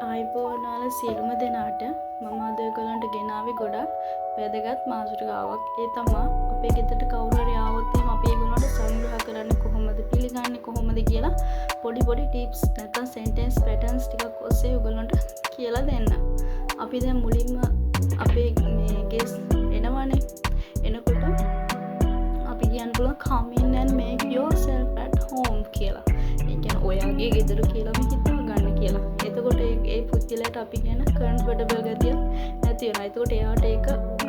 ආයිබෝනාල සියලුම දෙනාට මම අද ඔයගොල්ලන්ට ගෙනාවේ ගොඩක් වැදගත් මාතෘකාවක්. ඒ තමා අපේ ගෙදරට කවුරු හරි ආවොත් එහෙම අපි ඒගොල්ලන්ට සංග්‍රහ කරන්නේ කොහොමද, පිළිගන්නේ කොහොමද කියලා පොඩි ටිප්ස් නැත්නම් සෙන්ටෙන්ස් පැටර්න්ස් ටිකක් ඔස්සේ ඔයගොල්ලන්ට කියලා දෙන්න. අපි දැන් මුලින්ම අපේ මේ ගෙස් එනවනේ. එනකොට අපි කියන්න පුළුවන් come in and make yourself at home කියලා. ඒ කියන්නේ ඔයාගේ ගෙදර කියලාම හිතා ගන්න කියලා. එතකොට ඒ පුද්ගලයාට අපි කියන කම්ෆර්ටබල් ගතිය නැති වෙනවා. එතකොට එයාට ඒක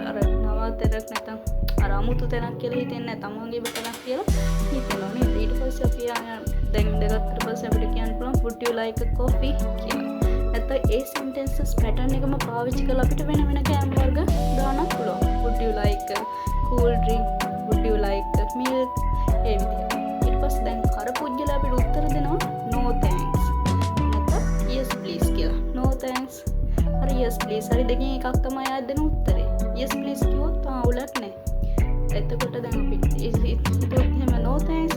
අර නවතරක් නැතනම් අර අමුතු තැනක් කියලා හිතෙන්නේ නැහැ. තමන්ගේ තැනක් කියලා හිතනවා නේද? ඊට පස්සේ අපි දැන් ඉඳගත්තට පස්සේ අපිට කියන්න පුළුවන් would you like a coffee කියලා. නැත්නම් ඒ sentences pattern එකම පාවිච්චි කරලා අපිට වෙන කෑම වර්ග දාන්න පුළුවන්. would you like a cool drink, would you like a milk, ඒ විදිහට. ඊට පස්සේ දැන් අර පුද්ගලයා අපිට උත්තර දෙනවා no thanks. නැත්නම් yes please කියලා. no thanks. හරි yes please. හරි දෙකෙන් එකක් තමයි ආයෙත් දෙන උත්තරේ. yes please කිව්වොත් අවුලක් නැහැ. එතකොට දැන් අපි හිතුවොත් එහෙම no thanks